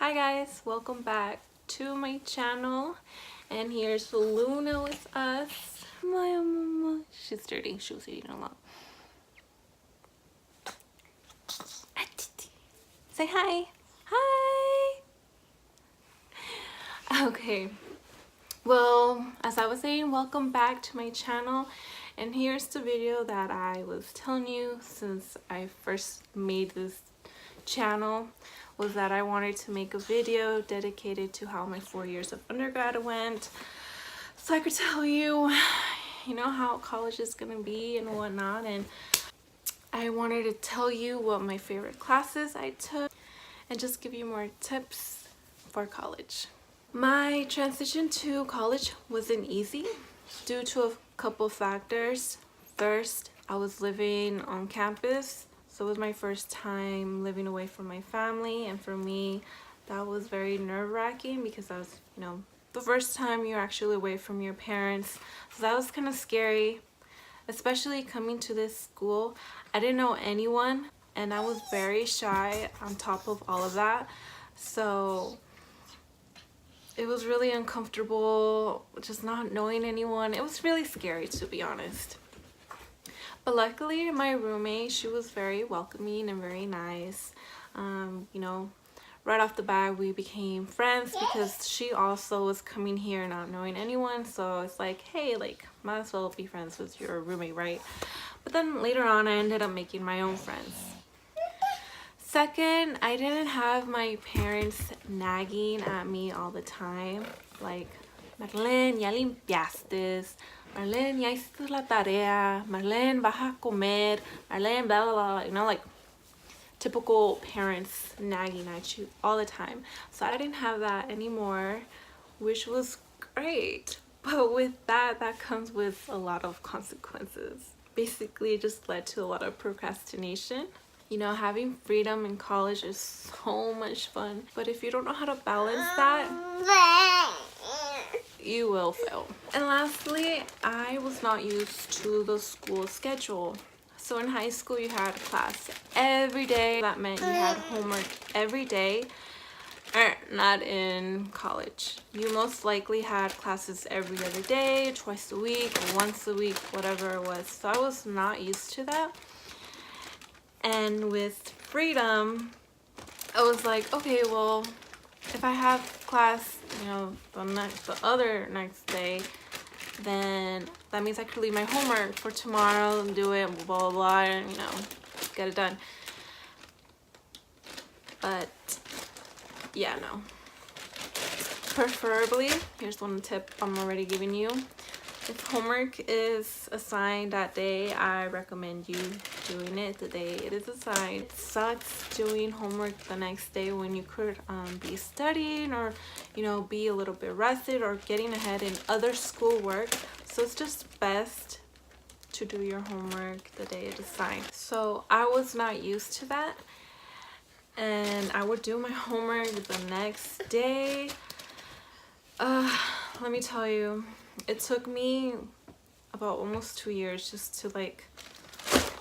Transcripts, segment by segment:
Hi guys, welcome back to my channel, and here's Luna with us. My mama, she's dirty. She was eating a lot. Say hi. Hi. Okay, well, as I was saying, welcome back to my channel, and here's the video that I was telling you since I first made this channel, was that I wanted to make a video dedicated to how my 4 years of undergrad went, so I could tell you, how college is gonna be and whatnot. And I wanted to tell you what my favorite classes I took and just give you more tips for college. My transition to college wasn't easy due to a couple factors. First, I was living on campus, so it was my first time living away from my family, and for me that was very nerve-wracking because I was, the first time you're actually away from your parents. So that was kind of scary, especially coming to this school. I didn't know anyone and I was very shy on top of all of that, so it was really uncomfortable just not knowing anyone. It was really scary, to be honest. But luckily my roommate, she was very welcoming and very nice. Right off the bat we became friends because she also was coming here not knowing anyone, so it's like, hey, might as well be friends with your roommate, right? But then later on I ended up making my own friends. Second, I didn't have my parents nagging at me all the time, like, Marlene, ya limpiaste, Marlene, ya hiciste la tarea, Marlene, vas a comer, Marlene, blah, blah, blah, like typical parents nagging at you all the time. So I didn't have that anymore, which was great. But with that comes with a lot of consequences. Basically, it just led to a lot of procrastination. Having freedom in college is so much fun, but if you don't know how to balance that, you will fail. And lastly, I was not used to the school schedule. So in high school you had class every day. That meant you had homework every day. Not in college. You most likely had classes every other day, twice a week, or once a week, whatever it was. So I was not used to that. And with freedom, I was like, okay, well, if I have class, the other next day, then that means I could leave my homework for tomorrow and do it, blah, blah, blah, and, get it done. But, yeah, no. Preferably, here's one tip I'm already giving you. If homework is assigned that day, I recommend you doing it the day it is assigned. It sucks doing homework the next day when you could be studying or, be a little bit rested or getting ahead in other schoolwork. So it's just best to do your homework the day it is assigned. So I was not used to that, and I would do my homework the next day. Let me tell you, it took me about almost 2 years just to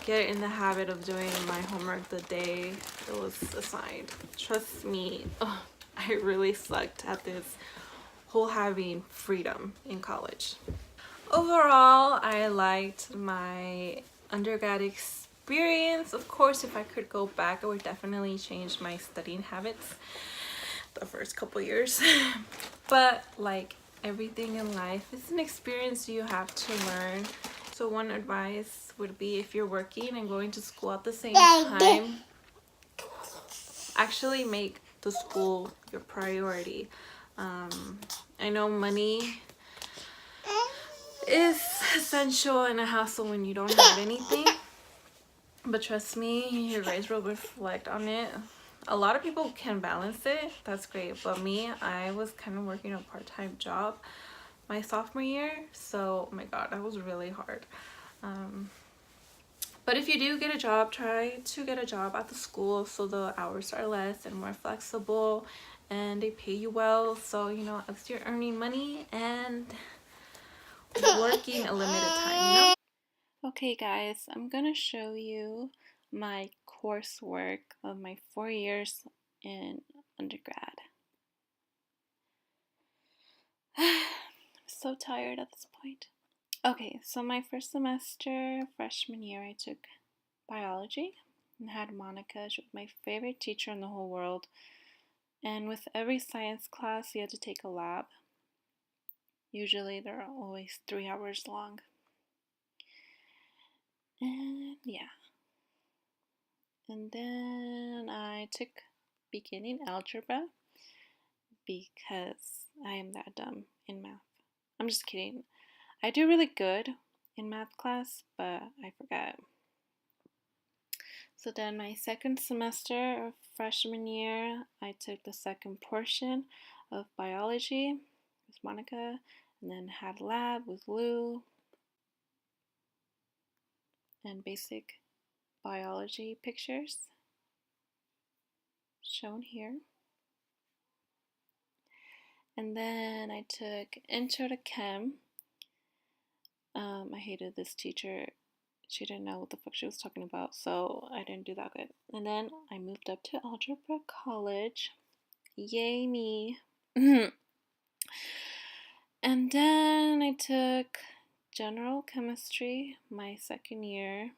get in the habit of doing my homework the day it was assigned. Trust me, I really sucked at this whole having freedom in college. Overall, I liked my undergrad experience. Of course, if I could go back, I would definitely change my studying habits the first couple years. But like everything in life, it's an experience you have to learn. So one advice would be, if you're working and going to school at the same time, actually make the school your priority. I know money is essential in a household when you don't have anything, but trust me, your grades will reflect on it. A lot of people can balance it, that's great, but me, I was kind of working a part-time job my sophomore year, so oh my god, that was really hard. But if you do get a job, try to get a job at the school so the hours are less and more flexible and they pay you well, so at least you're earning money and working a limited time, Okay guys, I'm gonna show you my coursework of my 4 years in undergrad. I'm so tired at this point. Okay, so my first semester, freshman year, I took biology and had Monica. She was my favorite teacher in the whole world. And with every science class, you had to take a lab. Usually, they're always 3 hours long. And yeah. And then I took beginning algebra because I am that dumb in math. I'm just kidding. I do really good in math class, but I forgot. So then my second semester of freshman year, I took the second portion of biology with Monica, and then had lab with Lou and basic biology pictures shown here. And then I took intro to chem. I hated this teacher. She didn't know what the fuck she was talking about, so I didn't do that good. And then I moved up to algebra college. Yay me. And then I took general chemistry my second year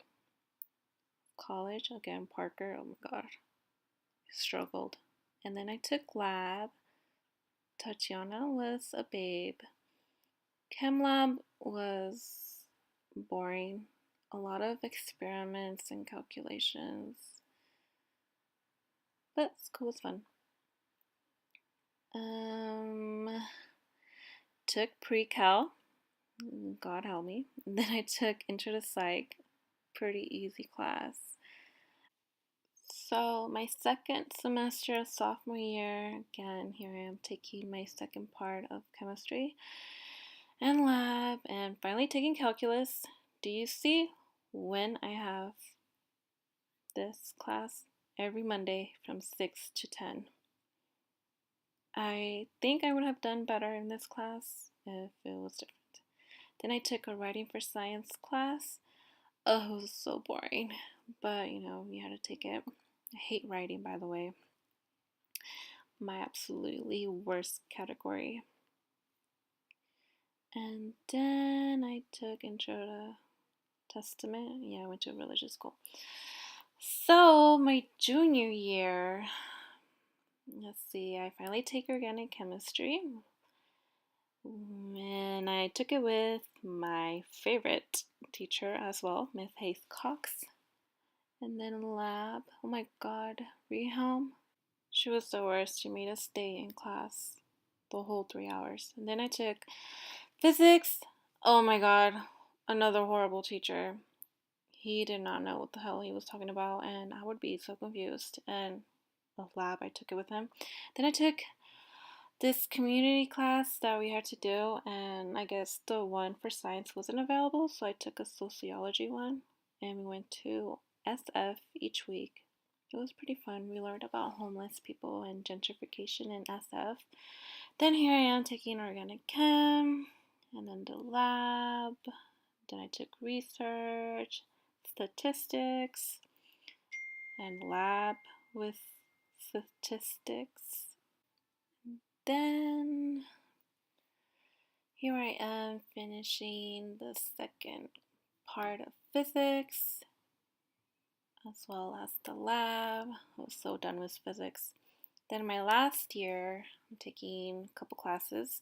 college. Again, Parker. Oh my god. I struggled. And then I took lab. Tatiana was a babe. Chem lab was boring. A lot of experiments and calculations. But school was fun. Took pre-cal. God help me. And then I took intro to psych. Pretty easy class. So my second semester of sophomore year, again, here I am taking my second part of chemistry and lab and finally taking calculus. Do you see when I have this class? Every Monday from 6 to 10. I think I would have done better in this class if it was different. Then I took a writing for science class. Oh, it was so boring, but you know, you had to take it. I hate writing, by the way. My absolutely worst category. And then I took intro to Testament. Yeah, I went to a religious school. So my junior year, let's see, I finally take organic chemistry. And I took it with my favorite teacher as well, Miss Hayes Cox. And then in the lab, oh my god, Reham. She was the worst. She made us stay in class the whole 3 hours. And then I took physics. Oh my god, another horrible teacher. He did not know what the hell he was talking about, and I would be so confused. And the lab, I took it with him. Then I took this community class that we had to do, and I guess the one for science wasn't available, so I took a sociology one, and we went to SF each week. It was pretty fun. We learned about homeless people and gentrification in SF. Then here I am taking organic chem, and then the lab. Then I took research, statistics, and lab with statistics. Then here I am finishing the second part of physics as well as the lab. I was so done with physics. Then my last year, I'm taking a couple classes.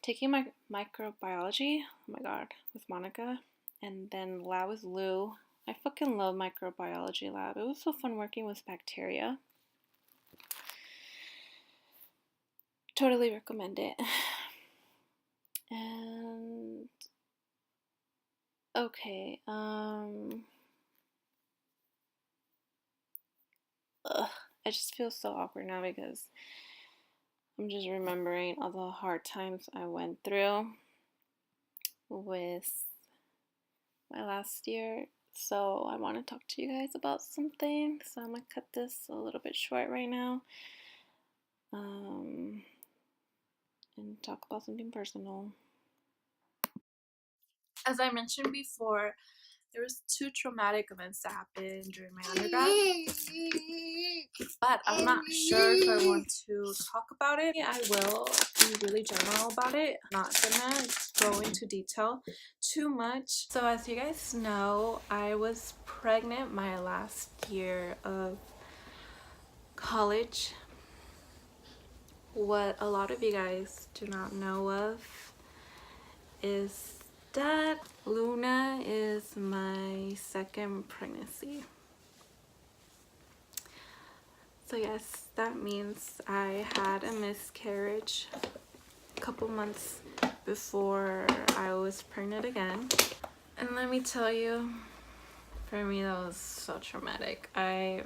Taking my microbiology, oh my god, with Monica, and then lab with Lou. I fucking love microbiology lab. It was so fun working with bacteria. Totally recommend it. And okay, I just feel so awkward now because I'm just remembering all the hard times I went through with my last year. So I want to talk to you guys about something. So I'm gonna cut this a little bit short right now. And talk about something personal. As I mentioned before, There was two traumatic events that happened during my undergrad, but I'm not sure if I want to talk about it. I will be really general about it. I'm not gonna go into detail too much. So as you guys know, I was pregnant my last year of college. What a lot of you guys do not know of is that Luna is my second pregnancy. So yes, that means I had a miscarriage a couple months before I was pregnant again. And let me tell you, for me that was so traumatic. I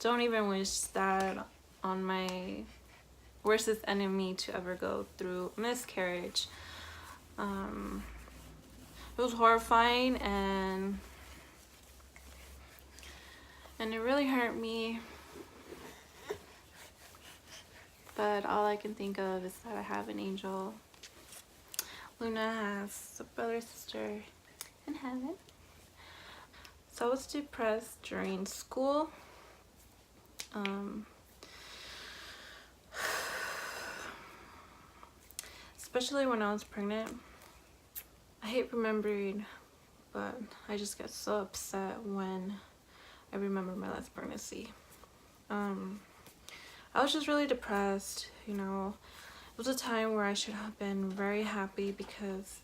don't even wish that on my worstest enemy to ever go through miscarriage. It was horrifying and it really hurt me, but all I can think of is that I have an angel. Luna has a brother, sister in heaven. So I was depressed during school. Especially when I was pregnant. I hate remembering, but I just get so upset when I remember my last pregnancy. I was just really depressed, you know. It was a time where I should have been very happy because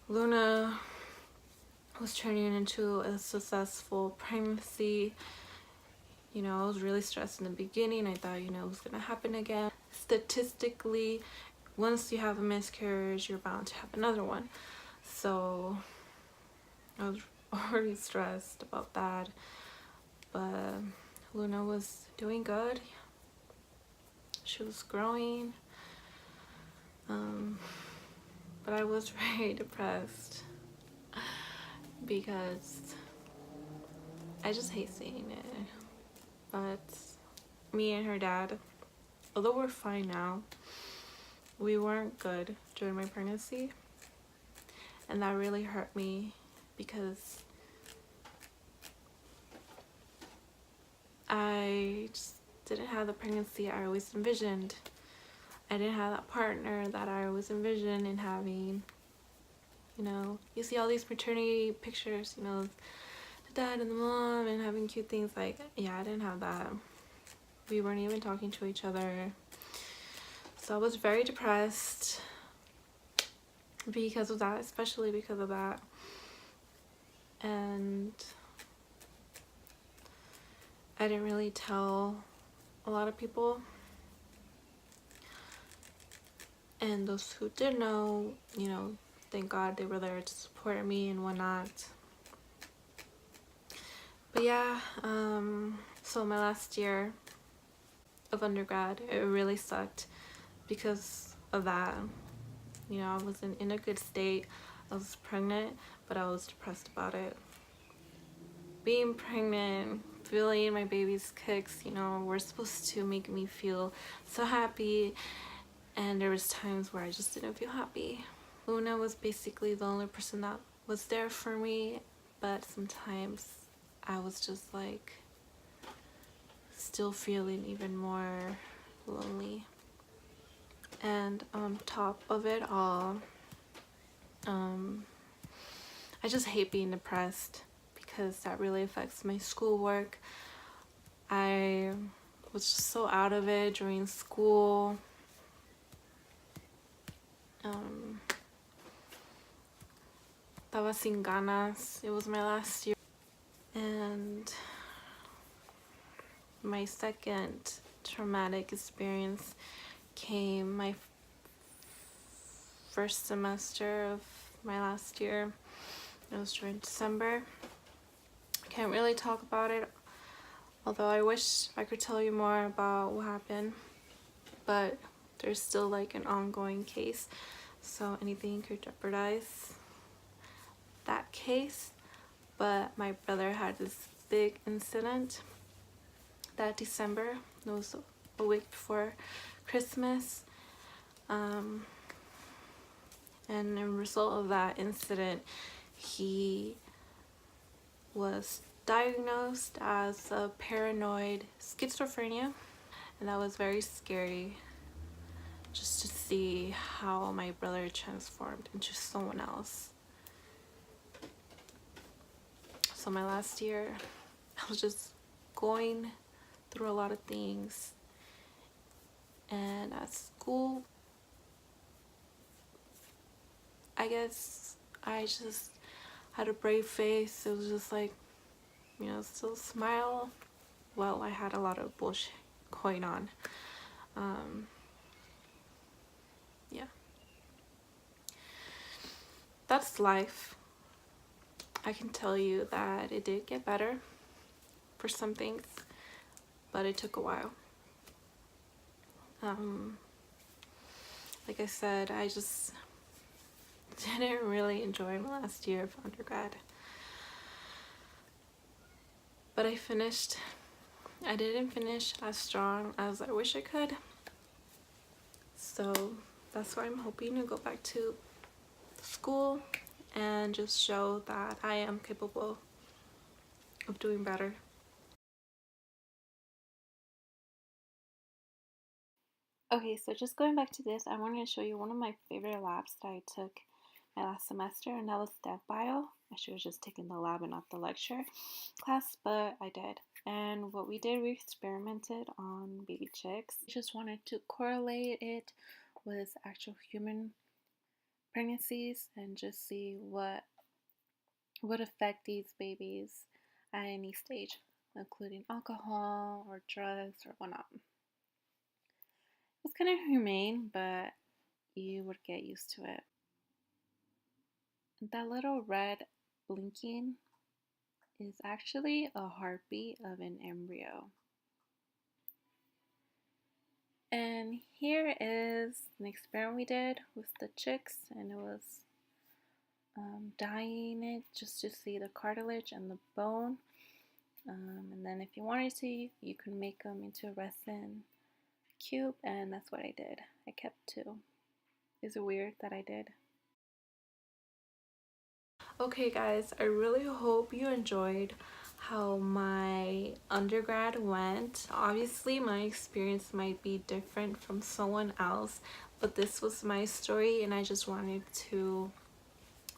Luna was turning into a successful pregnancy. You know, I was really stressed in the beginning. I thought, you know, it was gonna happen again. Statistically, once you have a miscarriage, you're bound to have another one. So I was already stressed about that. But Luna was doing good. She was growing. But I was very depressed because I just hate seeing it. But me and her dad, although we're fine now, we weren't good during my pregnancy, and that really hurt me because I just didn't have the pregnancy I always envisioned. I didn't have that partner that I always envisioned in having. You know, you see all these maternity pictures, you know, the dad and the mom and having cute things. Like, yeah, I didn't have that. We weren't even talking to each other. So I was very depressed because of that, especially because of that. And I didn't really tell a lot of people. And those who did know, you know, thank God they were there to support me and whatnot. But yeah, so my last year of undergrad, it really sucked because of that. You know, I wasn't in a good state. I was pregnant, but I was depressed about it. Being pregnant, feeling my baby's kicks, you know, were supposed to make me feel so happy, and there was times where I just didn't feel happy. Luna was basically the only person that was there for me, but sometimes I was just like still feeling even more lonely. And on top of it all, I just hate being depressed because that really affects my schoolwork. I was just so out of it during school. Estaba sin ganas. It was my last year. And my second traumatic experience came my first semester of my last year. It was during December. I can't really talk about it, although I wish I could tell you more about what happened, but there's still like an ongoing case, so anything could jeopardize that case. But my brother had this big incident that December. It was a week before Christmas, and in result of that incident, he was diagnosed as a paranoid schizophrenia, and that was very scary just to see how my brother transformed into someone else. So my last year, I was just going through a lot of things, and at school, I guess I just had a brave face. It was just like, you know, still smile. Well, I had a lot of bullshit going on. Yeah, that's life. I can tell you that it did get better for some things, but it took a while. Like I said, I just didn't really enjoy my last year of undergrad. But I finished. I didn't finish as strong as I wish I could. So that's why I'm hoping to go back to school and just show that I am capable of doing better. Okay, so just going back to this, I wanted to show you one of my favorite labs that I took my last semester, and that was Dev Bio. I should have just taken the lab and not the lecture class, but I did. And what we did, we experimented on baby chicks. We just wanted to correlate it with actual human pregnancies and just see what would affect these babies at any stage, including alcohol or drugs or whatnot. It was kind of humane, but you would get used to it. That little red blinking is actually a heartbeat of an embryo. And here is an experiment we did with the chicks, and it was dyeing it just to see the cartilage and the bone. And then if you wanted to, you can make them into a resin cube, and that's what I did. I kept two. Is it weird that I did? Okay guys, I really hope you enjoyed how my undergrad went. Obviously my experience might be different from someone else, but this was my story and I just wanted to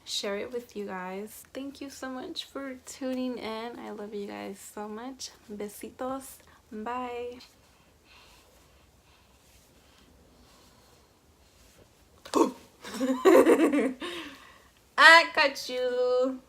share it with you guys. Thank you so much for tuning in. I love you guys so much. Besitos. Bye. I got you.